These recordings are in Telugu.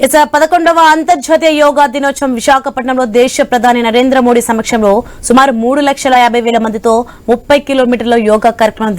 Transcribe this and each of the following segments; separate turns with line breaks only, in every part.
11వ అంతర్జాతీయ యోగా దినోత్సవం విశాఖపట్నంలో దేశ ప్రధాని నరేంద్ర మోడీ సమక్షంలో సుమారు 3,50,000 మందితో 30 కిలోమీటర్ల యోగా కార్యక్రమం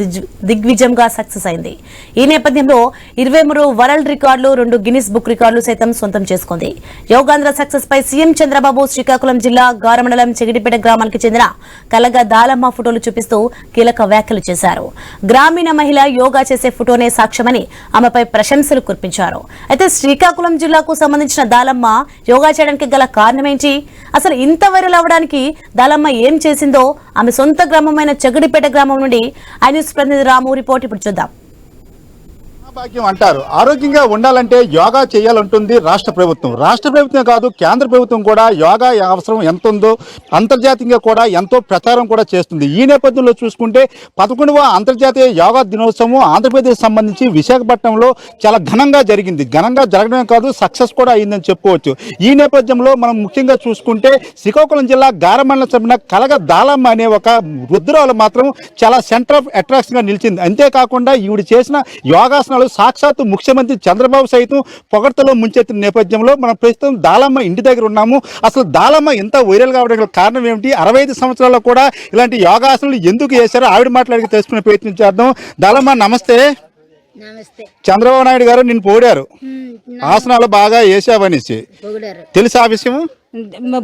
దిగ్విజయంగా సక్సెస్ అయింది. ఈ నేపథ్యంలో 23 వరల్డ్ రికార్డులు, 2 గిన్నిస్ బుక్ రికార్డులు సైతం సొంతం చేసుకుంది. యోగాంధ్ర సక్సెస్ పై సీఎం చంద్రబాబు శ్రీకాకుళం జిల్లా గారమండలం చెగిడిపేట గ్రామానికి చెందిన కలగ దాలమ్మ ఫోటోలు చూపిస్తూ కీలక వ్యాఖ్యలు చేశారు. గ్రామీణ మహిళ యోగా చేసే ఫోటోనే సాక్ష్యమని ఆమెపై ప్రశంసలు కురిపించారు. అయితే శ్రీకాకుళం జిల్లాకు సంబంధించిన దాలమ్మ యోగా చేయడానికి గల కారణమేంటి, అసలు ఇంత వైరల్ అవడానికి దాలమ్మ ఏం చేసిందో ఆమె సొంత గ్రామమైన చెగడిపేట గ్రామం నుండి ఐ న్యూస్ ప్రతినిధి రాము రిపోర్ట్ ఇప్పుడు చూద్దాం.
భాగ్యం అంటారు. ఆరోగ్యంగా ఉండాలంటే యోగా చేయాలంటుంది రాష్ట్ర ప్రభుత్వం కాదు, కేంద్ర ప్రభుత్వం కూడా యోగా అవసరం ఎంత ఉందో అంతర్జాతీయంగా కూడా ఎంతో ప్రచారం కూడా చేస్తుంది. ఈ నేపథ్యంలో చూసుకుంటే 11వ అంతర్జాతీయ యోగా దినోత్సవం ఆంధ్రప్రదేశ్ సంబంధించి విశాఖపట్నంలో చాలా ఘనంగా జరిగింది. ఘనంగా జరగడమే కాదు, సక్సెస్ కూడా అయిందని చెప్పుకోవచ్చు. ఈ నేపథ్యంలో మనం ముఖ్యంగా చూసుకుంటే శ్రీకాకుళం జిల్లా గారమండలం చెందిన కలగ దాలమ్మ అనే ఒక వృద్ధురాలు మాత్రం చాలా సెంటర్ ఆఫ్ అట్రాక్షన్ గా నిలిచింది. అంతేకాకుండా ఈవిడ చేసిన యోగాసనాలు సాక్షాత్తు ముఖ్యమంత్రి చంద్రబాబు సైతం పొగడ్తలో ముంచెత్తిన నేపథ్యంలో మనం ప్రస్తుతం దాలమ్మ ఇంటి దగ్గర ఉన్నాము. అసలు దాలమ్మ ఇంత వైరల్ కావడానికి కారణం ఏమిటి, 65 సంవత్సరాల్లో కూడా ఇలాంటి యోగాసనాలు ఎందుకు చేశారో ఆవిడ మాట్లాడి తెలుసుకునే ప్రయత్నం చేద్దాం. దాలమ్మ నమస్తే. చంద్రబాబు నాయుడు గారు నిన్ను పొగిడారు, ఆసనాలు బాగా వేసావనేసి, తెలుసా ఆ విషయం?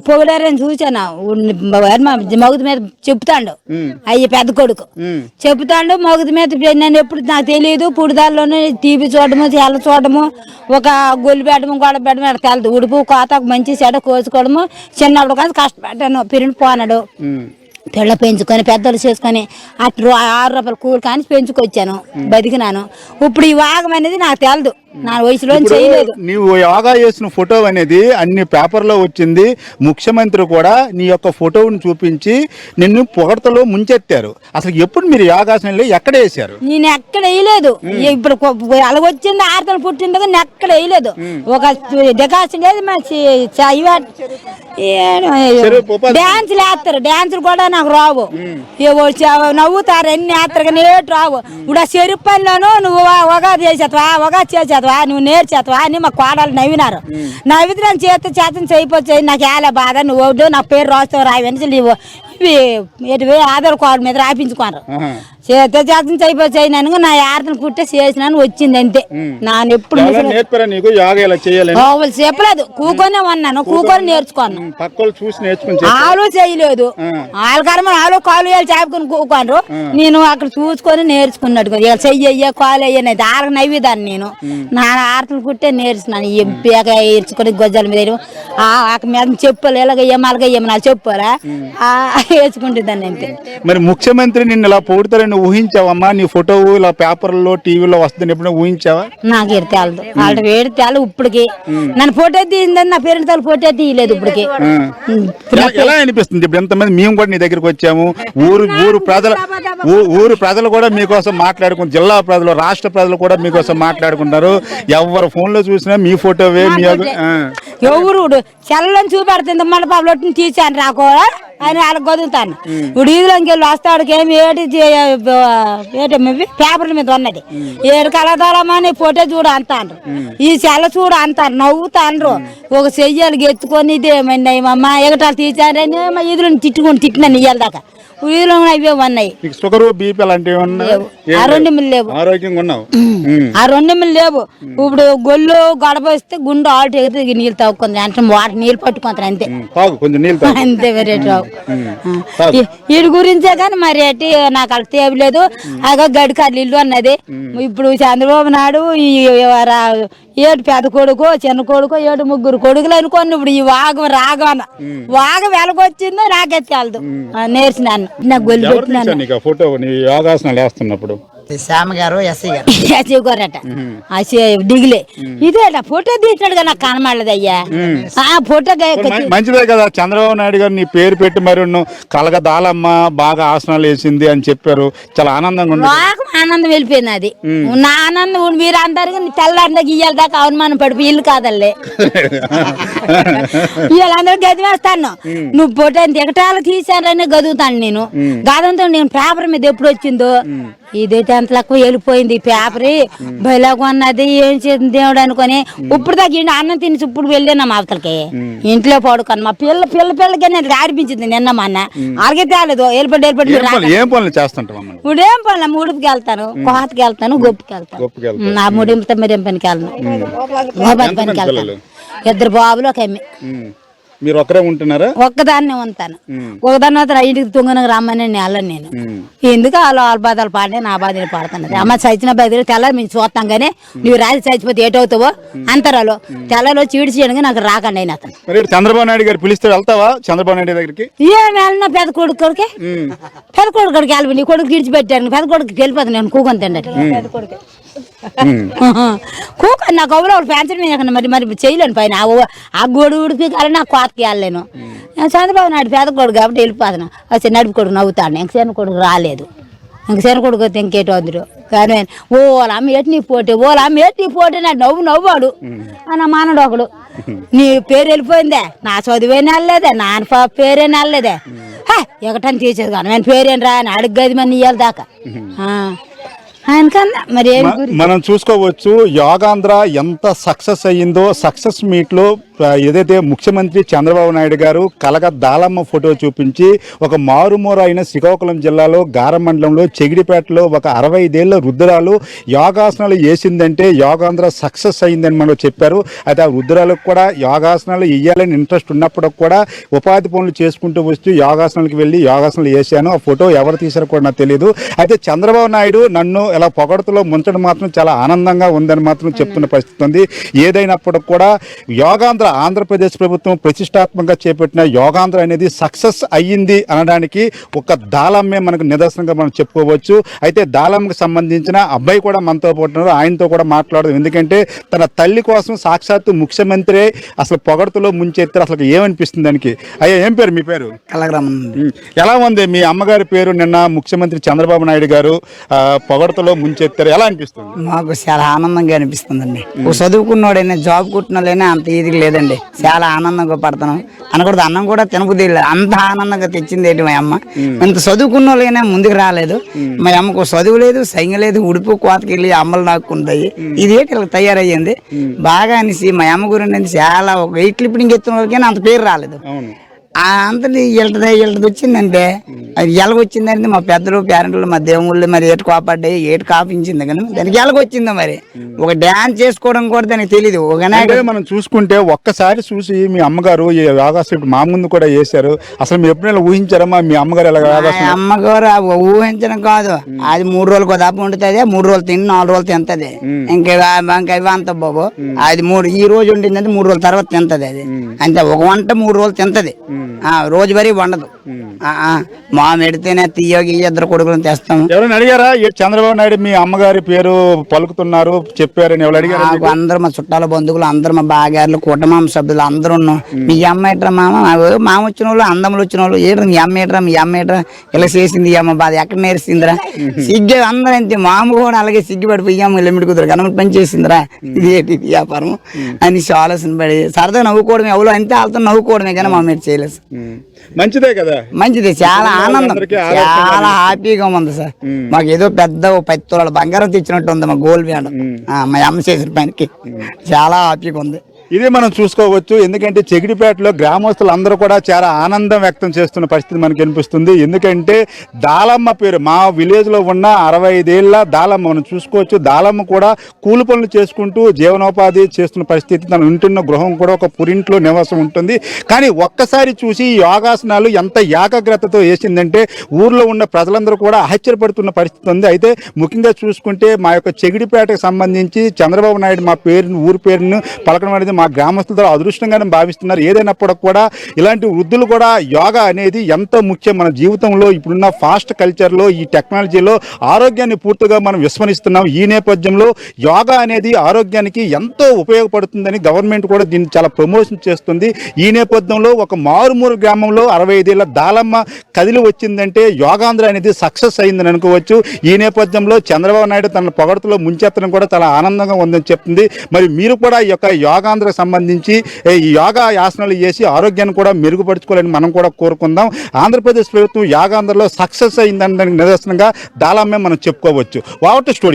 పొగిడారని చూసాను. మగుది మీద చెప్తాడు, అయ్యి పెద్ద కొడుకు చెప్తాడు మగుది మీద. నేను ఎప్పుడు నాకు తెలియదు, పుడిదాల్లోనే టీవీ చూడడము, తెల్ల చూడడము, ఒక గొల్లు పెట్టడము, గొడవ పెట్టడం అక్కడ తెలదు. ఉడుపు కోత మంచి చెడ కోసుకోవడము. చిన్నప్పుడు కానీ కష్టపడ్డాను, పిరిని పోనాడు. పిల్ల పెంచుకొని పెద్దలు చేసుకొని అటు 6 రూపాయలు కూలి కానీ పెంచుకొచ్చాను, బతికినాను. ఇప్పుడు ఈ వాగం అనేది నాకు తెలదు, నా వయసులో చేయలేదు.
నీవు యోగా చేసిన ఫోటో అనేది అన్ని పేపర్లో వచ్చింది. ముఖ్యమంత్రి కూడా నీ యొక్క ఫోటోని చూపించి నిన్ను పొగడ్తలో ముంచెత్తారు. అసలు ఎప్పుడు మీరు యోగాసనాలు ఎక్కడ వేసారు?
నేను ఎక్కడ వేయలేదు. ఇప్పుడు అలా వచ్చింది, ఆర్తలు పుట్టింది, నేను ఎక్కడ వేయలేదు. ఒక డెకాషన్ లేదు, డాన్సులు వేస్తారు, డాన్సులు కూడా నాకు రావు. నవ్వుతారు, అన్ని వేస్తారు కానీ ఏటు రావు. ఇప్పుడు ఆ చెరుపల్లిలోనూ నువ్వు ఒగాది చేసేవా, నువ్వు నేర్చేతవా అని మా కోడలు నవ్వినారు. నవ్వితే నేను చేతను చేయిపోవచ్చు, నాకు ఎలా బాధ, నువ్వు నా పేరు రాస్తావు రావని ఇవి ఆధార్ కార్డు మీద రాయించుకోరు. చేతం చేయిపోయి నేను నా ఆర్తలు పుట్టే చేసినాను, వచ్చింది అంతే. నాన్న ఎప్పుడు చెప్పలేదు, కూకొని ఉన్నాను, కూకొని నేర్చుకోను. ఆలో చేయలేదు, వాళ్ళ కాలు వేలు చాపుకొని కూకోనరు. నేను అక్కడ చూసుకొని నేర్చుకున్నట్టు చెయ్య కాలు అయ్యనైతే ఆరు నవ్విదాన్ని. నేను నా ఆర్తలు పుట్టే నేర్చుకున్నాను. ఎంపీక ఏర్చుకొని గొజ్జల మీద మీద చెప్పాలి, ఎలాగయ్యాము అలాగయ్యాము నాకు చెప్పాలా వేసుకుంటుందాన్ని అంతే.
మరి ముఖ్యమంత్రి నిన్ను ఇలా పొగుడతారని ఊహించావమ్మా? నీ ఫోటో ఇలా పేపర్లో టీవీలో వస్తుంది ఎప్పుడైనా ఊహించావా?
నాకు ఎడతేలదు, వాళ్ళ వేడితేలు ఇప్పటికి నన్ను ఫోటో తీసిందని నా పేరెంట్స్ ఫోటో తీయలేదు. ఇప్పటికి
ఎలా అనిపిస్తుంది? ఇప్పుడు ఎంతమంది మేము కూడా నీ దగ్గరికి వచ్చాము, ఊరు ప్రజలు కూడా మీకోసం మాట్లాడుకుంటారు, జిల్లా ప్రజలు, రాష్ట్ర ప్రజలు కూడా మీకోసం మాట్లాడుకుంటారు. ఎవరు ఫోన్ లో చూసినా మీ ఫోటోవే.
ఎవరు చెల్లని చూపెడుతుంది, మన పాపలు తీసాను రాకో అని వాళ్ళకి గదులుతాను. ఇప్పుడు ఈదులోకి వెళ్ళి వస్తాడికి ఏమి పేపర్ల మీద ఉన్నది, ఏడు కలదాలమని ఫోటో చూడ అంటారు, ఈ చెల్ల చూడ అంటారు, నవ్వుతాండ్రు. ఒక చెయ్యాలి ఎత్తుకొని ఇదేమన్నా అమ్మ ఎగటాలు తీసారని ఈదులను తిట్టినాను ఇయ్యాల దాకా. వీధిలో అవే ఉన్నాయి.
షుగర్ బీపీ అలాంటివి
ఆ 2 లేవు, ఆ 2 లేవు. ఇప్పుడు గొల్లు గడప వస్తే గుండు ఆల్ట్ ఎగితే నీళ్ళు తవ్వుకుంది అంటే వాటి నీళ్ళు పట్టుకుంటారు అంతే, అంతే. వెరైటీ రావు వీడి గురించే కానీ మరేటి నాకు అక్కడ తేవలేదు. అగా గడికారు ఇల్లు అన్నది. ఇప్పుడు చంద్రబాబు నాయుడు ఏడు పెద్ద కొడుకు, చిన్న కొడుకు, 7 కొడుకులు అనుకోండి. ఇప్పుడు ఈ రాగం వెలగొచ్చిందో నాకెత్తేలదు, నేర్చినాను. నాకు గొల్లు పెట్టినాను.
ఫోటో యోగాసనాలు వేస్తున్నప్పుడు
శ్యామ గారు ఎస్సీ
గారట డిగిలే ఇదే ఫోటో తీసినాడు కదా, నాకు కనబడలేదు అయ్యా. ఫోటో
మంచిదే కదా. చంద్రబాబు నాయుడు గారు నీ పేరు పెట్టి మరి కలగ దాలమ్మ బాగా ఆసనాలు వేసింది అని చెప్పారు. చాలా ఆనందంగా ఉంది.
బాగా ఆనందం వెళ్ళిపోయింది. అది నా ఆనందం మీరు అందరు తెల్లారి ఇయ్యాలి దాకా అవమానం పడిపోయి ఇల్లు కాదల్లే వీళ్ళందరూ గది వేస్తాను. నువ్వు ఫోటో దిగటాలు తీసారని గదుగుతాను. నేను గాదంతో నేను పేపర్ మీద ఎప్పుడు వచ్చిందో ఇదైతే అంతలకు వెళ్ళిపోయింది పేపర్ బయలాగా ఉన్నది ఏం చేసింది దేవుడు అనుకొని ఇప్పుడు దాకా అన్నం తిని ఇప్పుడు వెళ్ళాను మా అవతలకి ఇంట్లో పడుకొని మా పిల్లకి నేను ఆడిపించింది నిన్న మా అన్న అలాగే తేలేదు వెళ్ళిపోయి
ఏం పనులు చేస్తుంటాం
ఇప్పుడు ఏం పనులు ముడుపుకి వెళ్తాను కోతకి వెళ్తాను గొప్పకి వెళ్తాను నా ముడింపుతో మీరు ఏం పనికి వెళ్ళను పనికి వెళ్తాను 2 బాబులు ఒక అమ్మి
మీరు ఒకరే ఉంటున్నారా
ఒక్కదాన్నే ఉంటాను ఒకదాన్ని అయితే ఇంటికి తుంగనకు రమ్మని వెళ్ళను నేను ఎందుకు వాళ్ళ బాధలు పాడే నా బాధలు పాడుతున్నది అమ్మ చచ్చిన బాధలు తెల్లారి మేము చూస్తాం కానీ నువ్వు రాజు చచ్చిపోతే ఏటవుతావో అంతరాలో తెల్లలో చీడి చేయడానికి నాకు రాకండి అయిన అతను
చంద్రబాబు నాయుడు గారు పిలిస్తే వెళ్తావా చంద్రబాబు నాయుడు దగ్గరికి
ఏం వెళ్ళినా పెద్ద కొడుకుడికి వెళ్ళి నీ కొడుకు విడిచిపెట్టాను పెద్ద కొడుకు వెళ్ళిపోతాను నేను కూకొని తిండి కూక నాకు ఎవరో వాళ్ళు పెంచడం మరి చేయలేను పైన ఆ గోడు ఉడిపి కానీ నాకు కోతకి వెళ్ళలేను చంద్రబాబు నాయుడు పేద కొడుకు కాబట్టి వెళ్ళిపోతాను వచ్చి నడుపు కొడుకు నవ్వుతాను ఇంక చిన్న కొడుకు రాలేదు ఇంక చిన్న కొడుకు వస్తే ఇంకేటో వద్దురు కానీ ఓలమ్మ ఎట్టి పోటీ నా నవ్వాడు నా మానడు ఒకడు నీ పేరు వెళ్ళిపోయిందే నా చదువేనా వెళ్ళలేదే నాన్న పేరేనా వెళ్ళలేదే ఎగటని తీసేది కానీ నేను పేరేం రా అని అడుగు మరి ఇయ్యాలి దాకా మరి
మనం చూసుకోవచ్చు యోగాంధ్ర ఎంత సక్సెస్ అయ్యిందో సక్సెస్ మీట్ లో ఏదైతే ముఖ్యమంత్రి చంద్రబాబు నాయుడు గారు కలగ దాలమ్మ ఫోటో చూపించి ఒక మారుమూర అయిన శ్రీకాకుళం జిల్లాలో గారం మండలంలో చెగిడిపేటలో ఒక 65 ఏళ్ల వృద్ధురాలు యోగాసనాలు వేసిందంటే యోగాంధ్ర సక్సెస్ అయ్యిందని మనం చెప్పారు. అయితే ఆ వృద్ధురాలకు కూడా యోగాసనాలు వేయాలని ఇంట్రెస్ట్ ఉన్నప్పుడు కూడా ఉపాధి పనులు చేసుకుంటూ వస్తూ యోగాసనాలకు వెళ్ళి యోగాసనాలు వేసాను. ఆ ఫోటో ఎవరు తీసారో కూడా నాకు తెలియదు. అయితే చంద్రబాబు నాయుడు నన్ను ఇలా పొగడతలో ముంచడం మాత్రం చాలా ఆనందంగా ఉందని మాత్రం చెప్తున్న పరిస్థితి ఉంది. ఏదైనప్పటికి కూడా యోగాంధ్ర ఆంధ్రప్రదేశ్ ప్రభుత్వం ప్రతిష్టాత్మకంగా చేపట్టిన యోగాంధ్ర అనేది సక్సెస్ అయ్యింది అనడానికి ఒక దాలమ్మే మనకు నిదర్శనంగా మనం చెప్పుకోవచ్చు. అయితే దాలమ్మకు సంబంధించిన అబ్బాయి కూడా మనతో పోతున్నారు. ఆయనతో కూడా మాట్లాడదు. ఎందుకంటే తన తల్లి కోసం సాక్షాత్తు ముఖ్యమంత్రి అసలు పొగడతలో ముంచెత్తారు. అసలు ఏమనిపిస్తుంది దానికి? అయ్యా ఏం పేరు మీ పేరు? ఎలా ఉంది మీ అమ్మగారి పేరు? నిన్న ముఖ్యమంత్రి చంద్రబాబు నాయుడు గారు పొగడతలో ముంచెత్తారు, ఎలా అనిపిస్తుంది?
మాకు చాలా ఆనందంగా అనిపిస్తుందండి. చదువుకున్నోడైనా జాబ్ కుట్టినోళ్ళైనా అంత ఇది లేదండి. చాలా ఆనందంగా పడతాను అనకూడదు. అన్నం కూడా తినబుద్ధి అంత ఆనందంగా తెచ్చింది ఏంటి మా అమ్మ. ఇంత చదువుకున్న వాళ్ళైనా ముందుకు రాలేదు. మా అమ్మకు చదువు లేదు, సైన్యం లేదు, ఉడుపు కోతకి వెళ్ళి అమ్మలు నాకుంటాయి. ఇది ఏంటి ఇలా తయారయ్యింది బాగా అనేసి మా అమ్మ గురించి చాలా ఒక 8 క్లిప్పింగ్ ఎత్తున్న వాళ్ళకైనా అంత పేరు రాలేదు. అంతటి వీళ్ళది వచ్చిందంటే అది ఎలాగొచ్చిందంటే మా పెద్దలు పేరెంట్లు మా దేవుళ్ళు మరి ఏటు కాపాడ్డాయి ఏటు కాపించింది కానీ దానికి ఎలాగొచ్చిందో మరి ఒక డ్యాన్స్ చేసుకోవడం కూడా దానికి తెలియదు.
మనం చూసుకుంటే ఒక్కసారి చూసి మీ అమ్మగారు ఈ యోగాసనం మా ముందు కూడా చేశారు. అసలు మీరు ఎప్పుడైనా ఊహించారమ్మా మీ అమ్మగారు ఎలా?
అమ్మగారు ఊహించడం కాదు, అది 3 రోజులకు దాపు ఉంటుంది. 3 రోజులు తిని 4 రోజులు తింటది. ఇంకా అంత బాబు అది ఈ రోజు ఉండిందంటే 3 రోజుల తర్వాత తింటది. అది అంటే ఒక వంట 3 రోజులు తింటది, రోజు మరీ వండదు. మా మెడితేనే తీయోగి 2 కొడుకులను తెస్తాము.
ఎవరైనా అడిగారా చంద్రబాబు నాయుడు మీ అమ్మగారి పేరు పలుకుతున్నారు చెప్పారని? ఎవరు అడిగారు?
అందరు మా చుట్టాల బంధువులు అందరు మా బాగారులు కుటుంబం సభ్యులు అందరూ ఉన్నాం. మీ అమ్మ ఏట్రా మామ వచ్చిన వాళ్ళు అందములు వచ్చిన వాళ్ళు ఏట్రా మీ అమ్మ ఏట్రా ఇలా చేసింది ఈ అమ్మ బాధ ఎక్కడ నేర్చిందిరా సిగ్గు అందరూ అంతే. మామ కూడా అలాగే సిగ్గుపడిపోయి అమ్మ ఇల్లు కుదరు కనబడి పని చేసిందిరా ఇది ఏంటి వ్యాపారం అని ఆలోచన పడి సరదా నవ్వుకోవడమే ఎవరు అంతే వాళ్ళతో నవ్వుకోవడమే కానీ మా మీరు చేయలేదు.
మంచిదే కదా,
మంచిది. చాలా ఆనందం, చాలా హ్యాపీగా ఉంది సార్. మాకు ఏదో పెద్ద 10 తులాల బంగారం తెచ్చినట్టు ఉంది మా గోల్డ్ బ్యాండ్ మా అమ్మ చేసిన పనికి. చాలా హ్యాపీగా ఉంది.
ఇదే మనం చూసుకోవచ్చు. ఎందుకంటే చెగిడిపేటలో గ్రామస్తులు అందరూ కూడా చాలా ఆనందం వ్యక్తం చేస్తున్న పరిస్థితి మనకు కనిపిస్తుంది. ఎందుకంటే దాలమ్మ పేరు మా విలేజ్ లో ఉన్న 65 ఏళ్ల దాలమ్మ మనం చూసుకోవచ్చు. దాలమ్మ కూడా కూలి పనులు చేసుకుంటూ జీవనోపాధి చేస్తున్న పరిస్థితి. తను ఉంటున్న గృహం కూడా ఒక పురింట్లో నివాసం ఉంటుంది. కానీ ఒక్కసారి చూసి యోగాసనాలు ఎంత ఏకాగ్రతతో వేసిందంటే ఊర్లో ఉన్న ప్రజలందరూ కూడా ఆశ్చర్యపడుతున్న పరిస్థితి ఉంది. అయితే ముఖ్యంగా చూసుకుంటే మా యొక్క చెగిడిపేటకు సంబంధించి చంద్రబాబు నాయుడు మా పేరును ఊరి పేరును పలకడం అనేది మా గ్రామస్తులు అదృష్టంగానే భావిస్తున్నారు. ఏదైనప్పటికి కూడా ఇలాంటి వృద్ధులు కూడా యోగా అనేది ఎంతో ముఖ్యం మన జీవితంలో. ఇప్పుడున్న ఫాస్ట్ కల్చర్లో ఈ టెక్నాలజీలో ఆరోగ్యాన్ని పూర్తిగా మనం విస్మరిస్తున్నాం. ఈ నేపథ్యంలో యోగా అనేది ఆరోగ్యానికి ఎంతో ఉపయోగపడుతుందని గవర్నమెంట్ కూడా దీన్ని చాలా ప్రమోషన్ చేస్తుంది. ఈ నేపథ్యంలో ఒక మారుమూరు గ్రామంలో 65 ఏళ్ల దాలమ్మ కదిలి వచ్చిందంటే యోగాంధ్ర అనేది సక్సెస్ అయిందని అనుకోవచ్చు. ఈ నేపథ్యంలో చంద్రబాబు నాయుడు తన పొగడతలో ముంచెత్తడం కూడా చాలా ఆనందంగా ఉందని చెప్తుంది. మరి మీరు కూడా ఈ యొక్క యోగాంధ్ర పిల్లలకు సంబంధించి ఈ యోగా ఆసనాలు చేసి ఆరోగ్యాన్ని కూడా మెరుగుపరుచుకోవాలని మనం కూడా కోరుకుందాం. ఆంధ్రప్రదేశ్ ప్రభుత్వం యోగాంధ్రలో సక్సెస్ అయిందని నిదర్శనంగా దాళమ్మే మనం చెప్పుకోవచ్చు. వావట స్టూడియో.